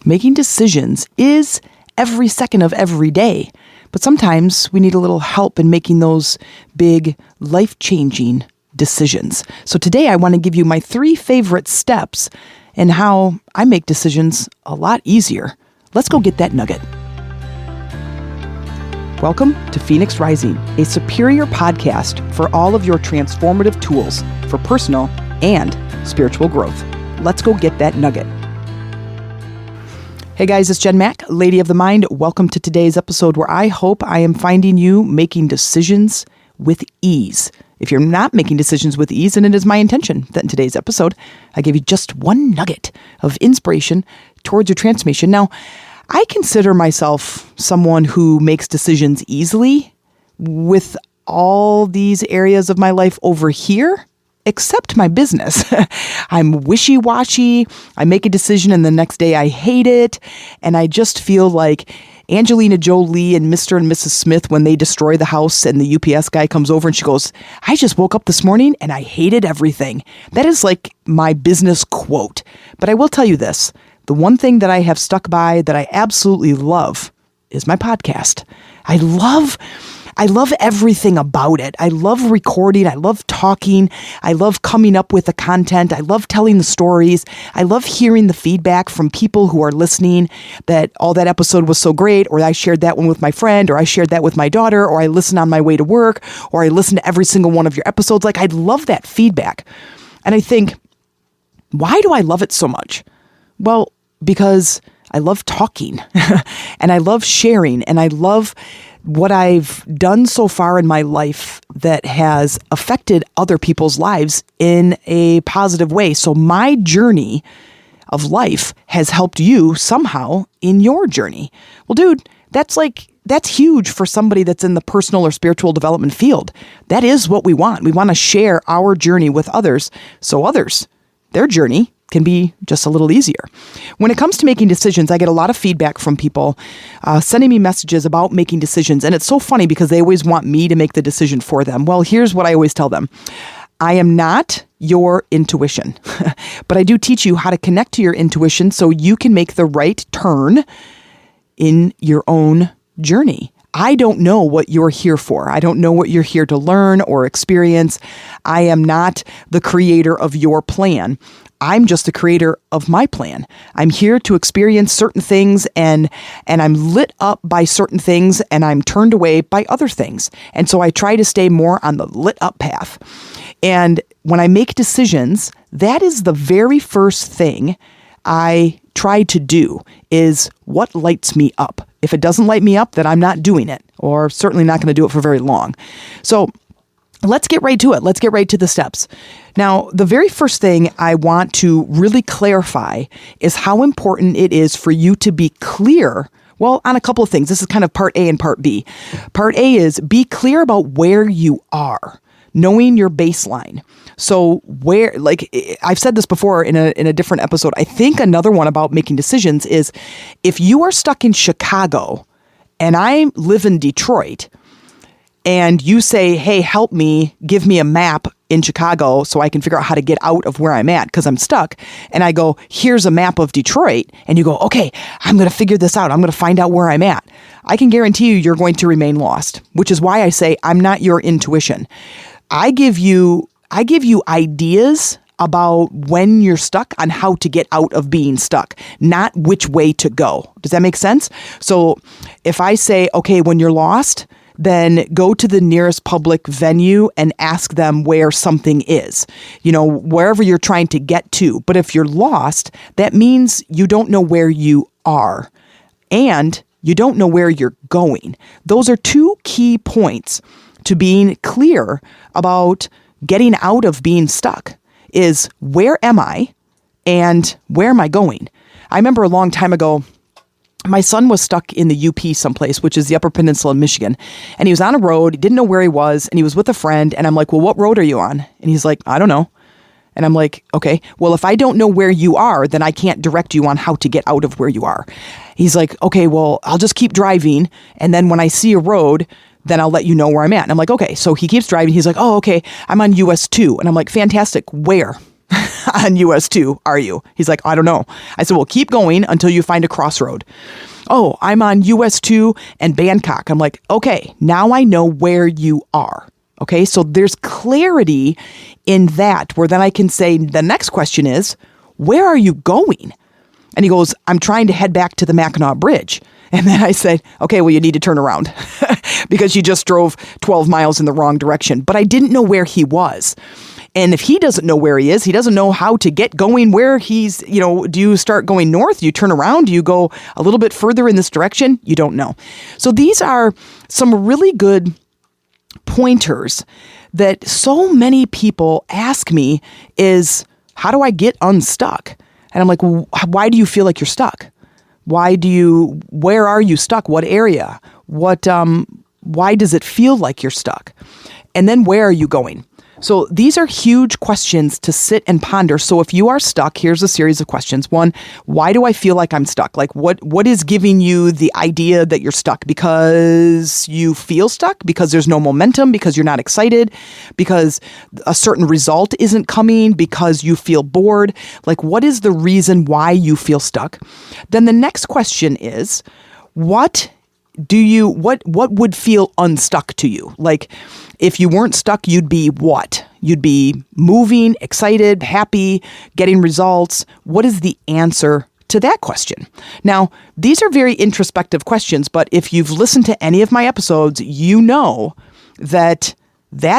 making decisions is every second of every day. But sometimes we need a little help in making those big, life-changing decisions. So today I want to give you my 3 favorite steps in how I make decisions a lot easier. Let's go get that nugget. Welcome to Phoenix Rising, a superior podcast for all of your transformative tools for personal and spiritual growth. Let's go get that nugget. Hey guys, it's Jen Mack, Lady of the Mind. Welcome to today's episode where I hope I am finding you making decisions with ease. If you're not making decisions with ease, and it is my intention that in today's episode, I give you just one nugget of inspiration towards your transformation. Now, I consider myself someone who makes decisions easily with all these areas of my life over here, except my business. I'm wishy-washy. I make a decision and the next day I hate it. And I just feel like Angelina Jolie and Mr. and Mrs. Smith when they destroy the house and the UPS guy comes over and she goes, I just woke up this morning and I hated everything. That is like my business quote. But I will tell you this. The one thing that I have stuck by that I absolutely love is my podcast. I love everything about it. I love recording. I love talking. I love coming up with the content. I love telling the stories. I love hearing the feedback from people who are listening that, oh, that episode was so great, or I shared that one with my friend, or I shared that with my daughter, or I listened on my way to work, or I listened to every single one of your episodes. Like, I love that feedback. And I think, why do I love it so much? Well, because I love talking and I love sharing and I love what I've done so far in my life that has affected other people's lives in a positive way. So my journey of life has helped you somehow in your journey. Well, dude, that's huge for somebody that's in the personal or spiritual development field. That is what we want. We want to share our journey with others so others, their journey can be just a little easier. When it comes to making decisions, I get a lot of feedback from people sending me messages about making decisions. And it's so funny because they always want me to make the decision for them. Well, here's what I always tell them. I am not your intuition, but I do teach you how to connect to your intuition so you can make the right turn in your own journey. I don't know what you're here for. I don't know what you're here to learn or experience. I am not the creator of your plan. I'm just the creator of my plan. I'm here to experience certain things and I'm lit up by certain things and I'm turned away by other things. And so I try to stay more on the lit up path. And when I make decisions, that is the very first thing I try to do is what lights me up. If it doesn't light me up, then I'm not doing it, or certainly not going to do it for very long. So let's get right to it. Let's get right to the steps. Now, the very first thing I want to really clarify is how important it is for you to be clear, well, on a couple of things. This is kind of part A and part B. Part A is be clear about where you are, knowing your baseline. So where, like I've said this before in a different episode, I think another one about making decisions is if you are stuck in Chicago and I live in Detroit and you say, hey, help me, give me a map in Chicago so I can figure out how to get out of where I'm at because I'm stuck. And I go, here's a map of Detroit. And you go, okay, I'm going to figure this out. I'm going to find out where I'm at. I can guarantee you're going to remain lost, which is why I say I'm not your intuition. I give you ideas about when you're stuck on how to get out of being stuck, not which way to go. Does that make sense? So if I say, okay, when you're lost, then go to the nearest public venue and ask them where something is, wherever you're trying to get to. But if you're lost, that means you don't know where you are and you don't know where you're going. Those are 2 key points to being clear about getting out of being stuck is where am I and where am I going? I remember a long time ago, my son was stuck in the UP someplace, which is the Upper Peninsula in Michigan. And he was on a road, he didn't know where he was, and he was with a friend. And I'm like, well, what road are you on? And he's like, I don't know. And I'm like, okay, well, if I don't know where you are, then I can't direct you on how to get out of where you are. He's like, okay, well, I'll just keep driving. And then when I see a road, then I'll let you know where I'm at. And I'm like, okay. So he keeps driving. He's like, oh, okay, I'm on US 2. And I'm like, fantastic. Where? on US 2, are you? He's like, I don't know. I said, well, keep going until you find a crossroad. Oh, I'm on US 2 and Bangkok. I'm like, okay, now I know where you are. Okay, so there's clarity in that, where then I can say the next question is, where are you going? And he goes, I'm trying to head back to the Mackinac Bridge. And then I said, okay, well, you need to turn around because you just drove 12 miles in the wrong direction. But I didn't know where he was. And if he doesn't know where he is, he doesn't know how to get going where he's, do you start going north? Do you turn around? Do you go a little bit further in this direction? You don't know. So these are some really good pointers that so many people ask me is, how do I get unstuck? And I'm like, well, why do you feel like you're stuck? Where are you stuck? What area? Why does it feel like you're stuck? And then where are you going? So these are huge questions to sit and ponder. So if you are stuck, here's a series of questions. 1, why do I feel like I'm stuck? Like what is giving you the idea that you're stuck? Because you feel stuck? Because there's no momentum? Because you're not excited? Because a certain result isn't coming? Because you feel bored? Like, what is the reason why you feel stuck? Then the next question is, what would feel unstuck to you? Like, if you weren't stuck, you'd be what? You'd be moving, excited, happy, getting results. What is the answer to that question? Now, these are very introspective questions, but if you've listened to any of my episodes, you know that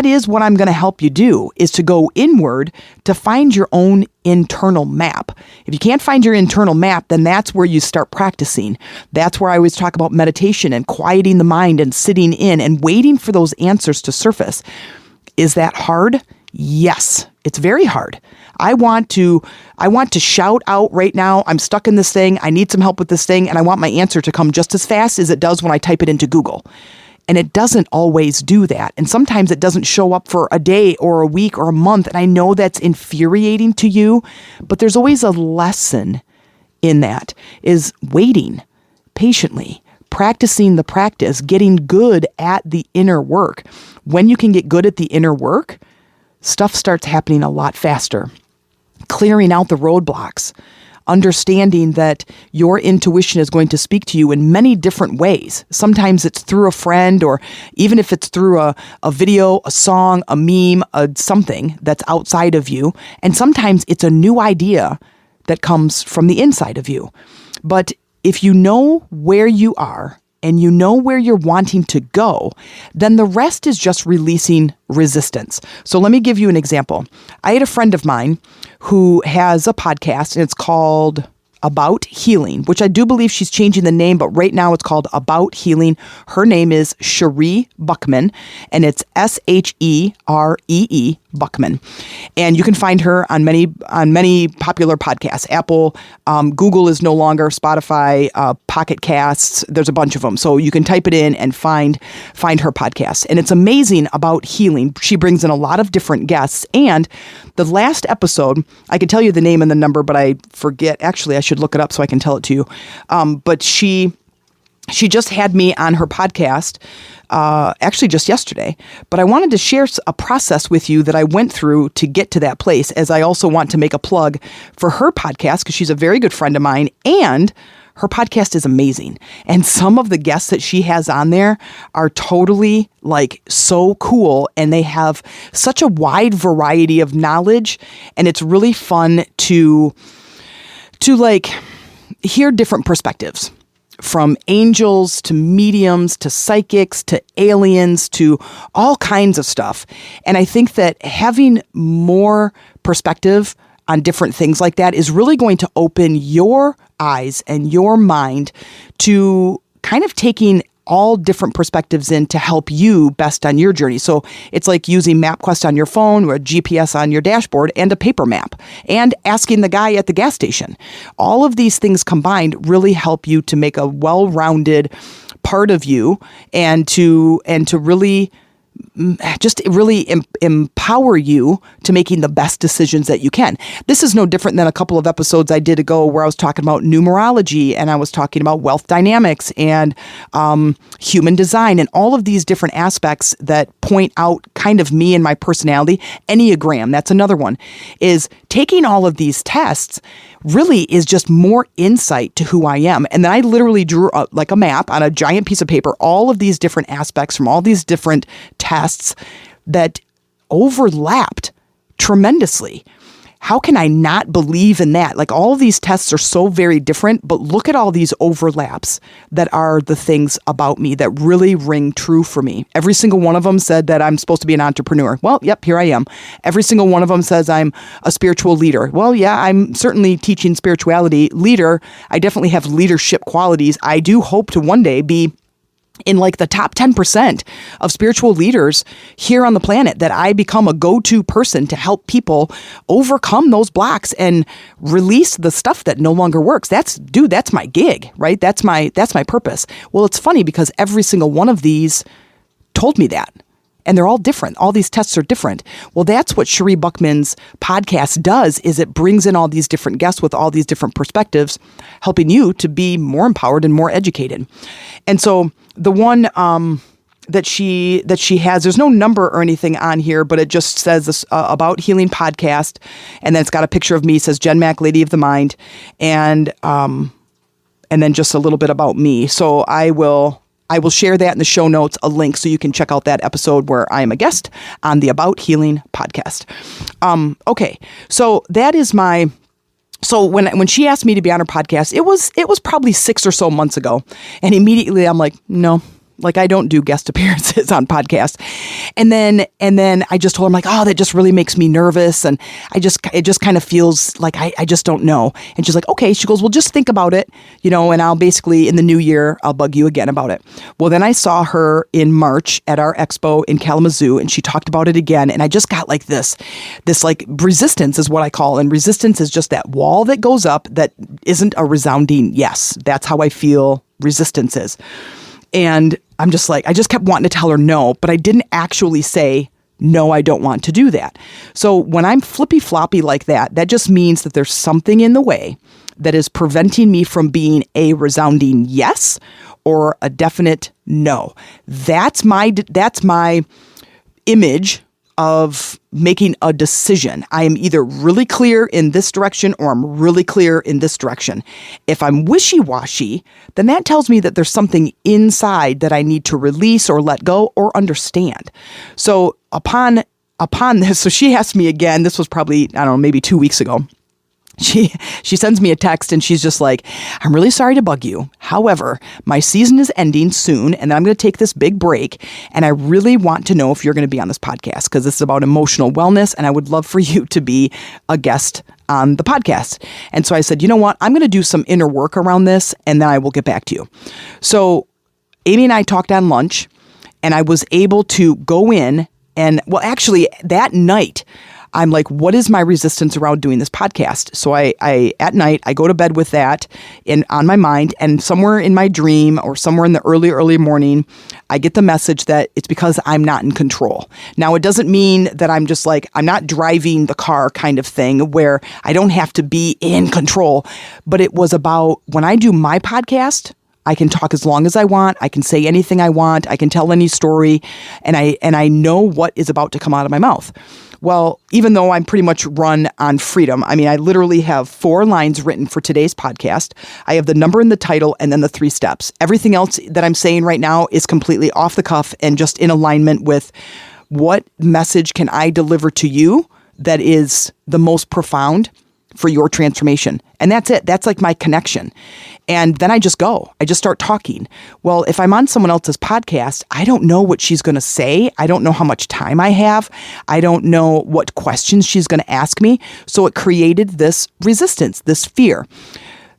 is what I'm going to help you do, is to go inward to find your own internal map. If you can't find your internal map, then that's where you start practicing. That's where I always talk about meditation and quieting the mind and sitting in and waiting for those answers to surface. Is that hard? Yes, it's very hard. I want to shout out right now, I'm stuck in this thing, I need some help with this thing, and I want my answer to come just as fast as it does when I type it into Google. And it doesn't always do that. And sometimes it doesn't show up for a day or a week or a month. And I know that's infuriating to you, but there's always a lesson in that, is waiting patiently, practicing the practice, getting good at the inner work. When you can get good at the inner work, stuff starts happening a lot faster. Clearing out the roadblocks. Understanding that your intuition is going to speak to you in many different ways. Sometimes it's through a friend, or even if it's through a video, a song, a meme, something that's outside of you. And sometimes it's a new idea that comes from the inside of you. But if you know where you are and you know where you're wanting to go, then the rest is just releasing resistance. So let me give you an example. I had a friend of mine who has a podcast, and it's called About Healing, which I do believe she's changing the name, but right now it's called About Healing. Her name is Sheree Buckman, and it's Sheree Buckman. And you can find her on many popular podcasts. Apple, Google is no longer, Spotify, Pocket Casts. There's a bunch of them. So you can type it in and find her podcast. And it's amazing about healing. She brings in a lot of different guests. And the last episode, I can tell you the name and the number, but I forget. Actually, I should look it up so I can tell it to you. But she just had me on her podcast, actually just yesterday, but I wanted to share a process with you that I went through to get to that place, as I also want to make a plug for her podcast, because she's a very good friend of mine, and her podcast is amazing. And some of the guests that she has on there are totally so cool, and they have such a wide variety of knowledge, and it's really fun to hear different perspectives. From angels to mediums to psychics to aliens to all kinds of stuff. And I think that having more perspective on different things like that is really going to open your eyes and your mind to kind of taking all different perspectives in to help you best on your journey. So it's like using MapQuest on your phone or a GPS on your dashboard and a paper map and asking the guy at the gas station. All of these things combined really help you to make a well-rounded part of you and to really just really empower you to making the best decisions that you can. This is no different than a couple of episodes I did ago where I was talking about numerology and I was talking about wealth dynamics and human design and all of these different aspects that point out kind of me and my personality. Enneagram, that's another one, is taking all of these tests really is just more insight to who I am. And then I literally drew like a map on a giant piece of paper, all of these different aspects from all these different tests that overlapped tremendously. How can I not believe in that? Like all of these tests are so very different, but look at all these overlaps that are the things about me that really ring true for me. Every single one of them said that I'm supposed to be an entrepreneur. Well, yep, here I am. Every single one of them says I'm a spiritual leader. Well, yeah, I'm certainly teaching spirituality. Leader, I definitely have leadership qualities. I do hope to one day be in like the top 10% of spiritual leaders here on the planet, that I become a go-to person to help people overcome those blocks and release the stuff that no longer works. That's my gig, right? That's my purpose. Well, it's funny because every single one of these told me that. And they're all different. All these tests are different. Well, that's what Sheree Buckman's podcast does, is it brings in all these different guests with all these different perspectives, helping you to be more empowered and more educated. And so the one that she has, there's no number or anything on here, but it just says this, About Healing Podcast. And then it's got a picture of me, says Jen Mack, Lady of the Mind. And then just a little bit about me. So I will share that in the show notes, a link so you can check out that episode where I am a guest on the About Healing podcast. Okay, so that is so when she asked me to be on her podcast, it was probably 6 or so months ago. And immediately I'm like, no. Like I don't do guest appearances on podcasts. And then I just told her, I'm like, oh, that just really makes me nervous. And it just kind of feels like I just don't know. And she's like, okay. She goes, well, just think about it, and I'll basically in the new year, I'll bug you again about it. Well, then I saw her in March at our expo in Kalamazoo and she talked about it again. And I just got like this like resistance is what I call. And resistance is just that wall that goes up that isn't a resounding yes. That's how I feel resistance is. And I'm just like, I just kept wanting to tell her no, but I didn't actually say, no, I don't want to do that. So when I'm flippy floppy like that, that just means that there's something in the way that is preventing me from being a resounding yes or a definite no. That's my image of making a decision. I am either really clear in this direction or I'm really clear in this direction. If I'm wishy-washy, then that tells me that there's something inside that I need to release or let go or understand. So upon this, so she asked me again, this was probably, I don't know, maybe 2 weeks ago. She sends me a text and she's just like, I'm really sorry to bug you. However, my season is ending soon and then I'm going to take this big break. And I really want to know if you're going to be on this podcast because this is about emotional wellness. And I would love for you to be a guest on the podcast. And so I said, you know what? I'm going to do some inner work around this and then I will get back to you. So Amy and I talked on lunch and I was able to go in and, well, actually that night, I'm like, what is my resistance around doing this podcast? So I at night, I go to bed with that on my mind, and somewhere in my dream or somewhere in the early morning, I get the message that it's because I'm not in control. Now, it doesn't mean that I'm just like, I'm not driving the car kind of thing where I don't have to be in control, but it was about when I do my podcast, I can talk as long as I want. I can say anything I want. I can tell any story, and I know what is about to come out of my mouth. Well, even though I'm pretty much run on freedom, I mean, I literally have 4 lines written for today's podcast. I have the number in the title and then the 3 steps. Everything else that I'm saying right now is completely off the cuff and just in alignment with what message can I deliver to you that is the most profound for your transformation. And that's it. That's like my connection. And then I just go. I just start talking. Well, if I'm on someone else's podcast, I don't know what she's going to say. I don't know how much time I have. I don't know what questions she's going to ask me. So it created this resistance, this fear.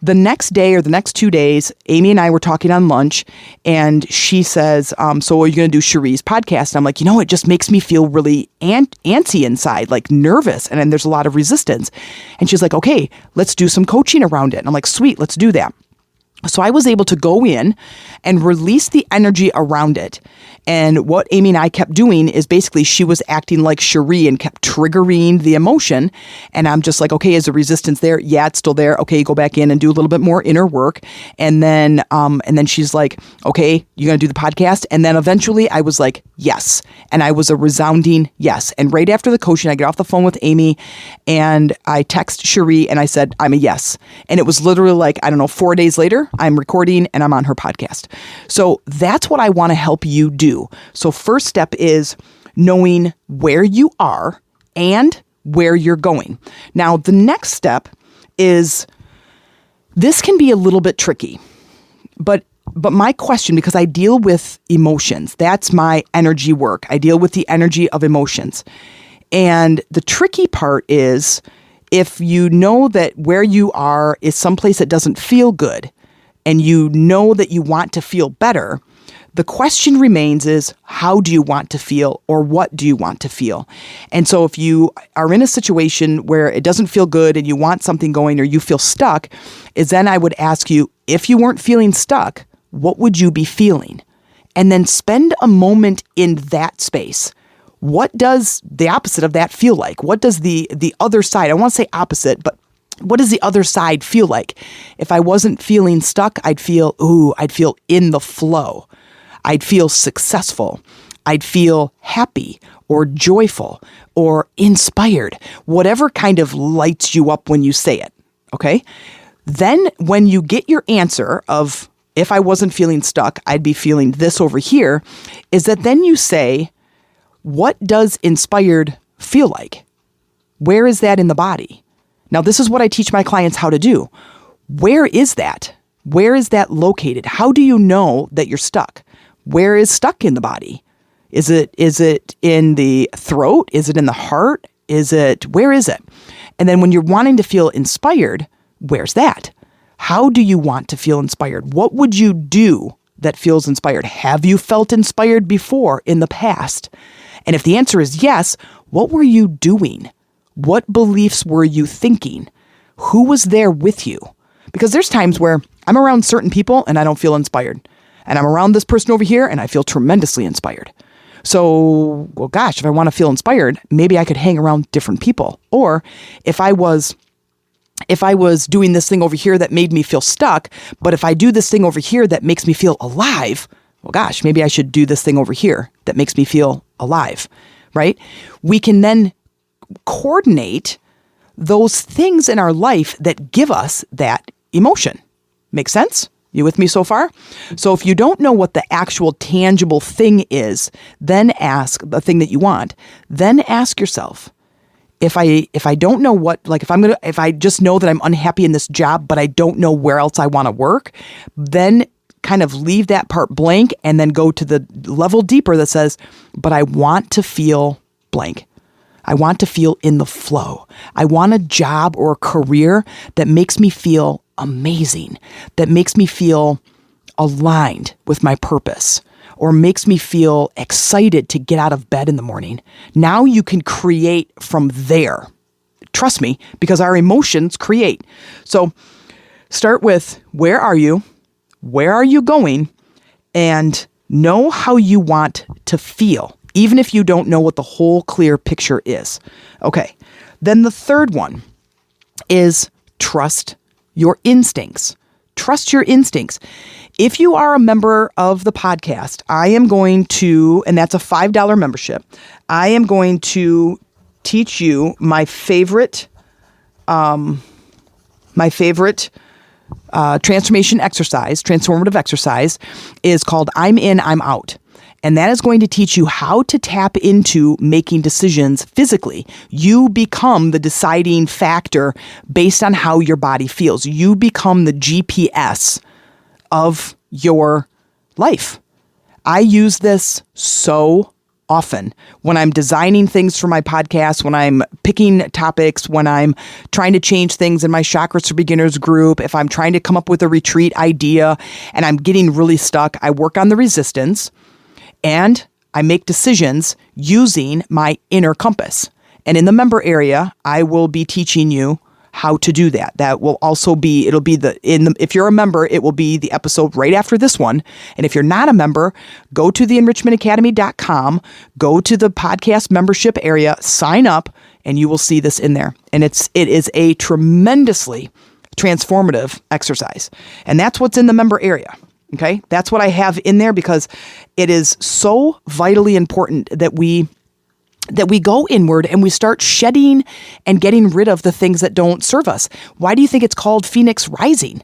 The next day or the next 2 days, Amy and I were talking on lunch and she says, so are you going to do Sheree's podcast? And I'm like, it just makes me feel really antsy inside, like nervous. And then there's a lot of resistance. And she's like, okay, let's do some coaching around it. And I'm like, sweet, let's do that. So I was able to go in and release the energy around it. And what Amy and I kept doing is basically she was acting like Sheree and kept triggering the emotion. And I'm just like, okay, is the resistance there? Yeah, it's still there. Okay, go back in and do a little bit more inner work. And then she's like, okay, you're going to do the podcast. And then eventually I was like, yes. And I was a resounding yes. And right after the coaching, I get off the phone with Amy and I text Sheree and I said, I'm a yes. And it was literally like, 4 days later, I'm recording and I'm on her podcast. So that's what I want to help you do. So first step is knowing where you are and where you're going. Now, the next step is, this can be a little bit tricky, but my question, because I deal with emotions, that's my energy work. I deal with the energy of emotions. And the tricky part is, if you know that where you are is someplace that doesn't feel good, and you know that you want to feel better, the question remains is, how do you want to feel, or what do you want to feel? And so if you are in a situation where it doesn't feel good and you want something going, or you feel stuck, is then I would ask you, if you weren't feeling stuck, what would you be feeling? And then spend a moment in that space. What does the opposite of that feel like? What does the other side, I want to say opposite, but what does the other side feel like? If I wasn't feeling stuck, I'd feel in the flow. I'd feel successful. I'd feel happy or joyful or inspired, whatever kind of lights you up when you say it. Okay. Then when you get your answer of, if I wasn't feeling stuck, I'd be feeling this over here, is that then you say, what does inspired feel like? Where is that in the body? Now, this is what I teach my clients how to do. Where is that? Where is that located? How do you know that you're stuck? Where is stuck in the body? Is it in the throat? Is it in the heart? Where is it? And then when you're wanting to feel inspired, where's that? How do you want to feel inspired? What would you do that feels inspired? Have you felt inspired before in the past? And if the answer is yes, what were you doing? What beliefs were you thinking? Who was there with you? Because there's times where I'm around certain people and I don't feel inspired. And I'm around this person over here and I feel tremendously inspired. So, well, gosh, if I want to feel inspired, maybe I could hang around different people. Or if I was doing this thing over here that made me feel stuck, but if I do this thing over here that makes me feel alive, well, gosh, maybe I should do this thing over here that makes me feel alive, right? We can then coordinate those things in our life that give us that emotion. Make sense? You with me so far? So if you don't know what the actual tangible thing is, then ask the thing that you want. Then ask yourself, if I don't know what, like if I just know that I'm unhappy in this job, but I don't know where else I want to work, then kind of leave that part blank and then go to the level deeper that says, but I want to feel blank. I want to feel in the flow. I want a job or a career that makes me feel amazing, that makes me feel aligned with my purpose, or makes me feel excited to get out of bed in the morning. Now you can create from there. Trust me, because our emotions create. So start with, where are you? Where are you going? And know how you want to feel, even if you don't know what the whole clear picture is. Okay. Then the third one is trust your instincts. Trust your instincts. If you are a member of the podcast, I am going to, and that's a $5 membership, I am going to teach you my favorite transformative exercise is called I'm In, I'm Out. And that is going to teach you how to tap into making decisions physically. You become the deciding factor based on how your body feels. You become the GPS of your life. I use this so often when I'm designing things for my podcast, when I'm picking topics, when I'm trying to change things in my Chakras for Beginners group, if I'm trying to come up with a retreat idea and I'm getting really stuck, I work on the resistance. And I make decisions using my inner compass. And in the member area, I will be teaching you how to do that. That will also be, if you're a member, it will be the episode right after this one. And if you're not a member, go to theenrichmentacademy.com, go to the podcast membership area, sign up, and you will see this in there. And it is a tremendously transformative exercise. And that's what's in the member area. Okay. That's what I have in there because it is so vitally important that we go inward and we start shedding and getting rid of the things that don't serve us. Why do you think it's called Phoenix Rising?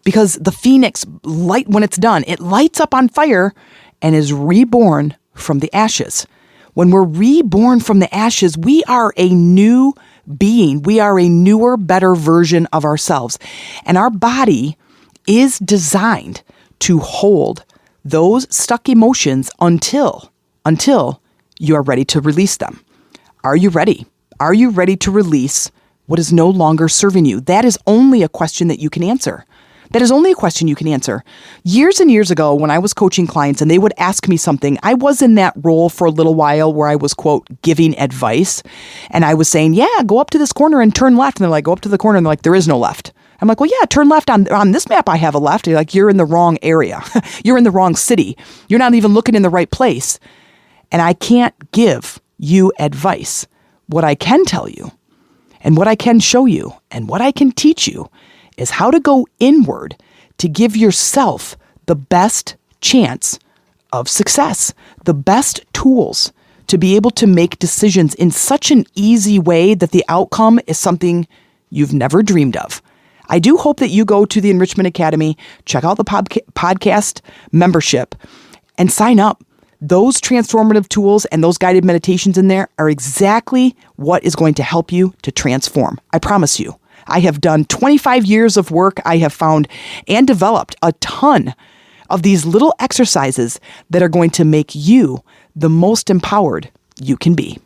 Because the Phoenix light, when it's done, it lights up on fire and is reborn from the ashes. When we're reborn from the ashes, we are a new being. We are a newer, better version of ourselves. And our body is designed to hold those stuck emotions until you are ready to release them. Are you ready? Are you ready to release what is no longer serving you? That is only a question that you can answer. That is only a question you can answer. Years and years ago, when I was coaching clients and they would ask me something, I was in that role for a little while where I was, quote, giving advice. And I was saying, yeah, go up to this corner and turn left. And they're like, go up to the corner. And they're like, there is no left. I'm like, well, yeah, turn left on this map. I have a left. You're like, you're in the wrong area. You're in the wrong city. You're not even looking in the right place. And I can't give you advice. What I can tell you and what I can show you and what I can teach you is how to go inward to give yourself the best chance of success, the best tools to be able to make decisions in such an easy way that the outcome is something you've never dreamed of. I do hope that you go to the Enrichment Academy, check out the podcast membership, and sign up. Those transformative tools and those guided meditations in there are exactly what is going to help you to transform. I promise you. I have done 25 years of work. I have found and developed a ton of these little exercises that are going to make you the most empowered you can be.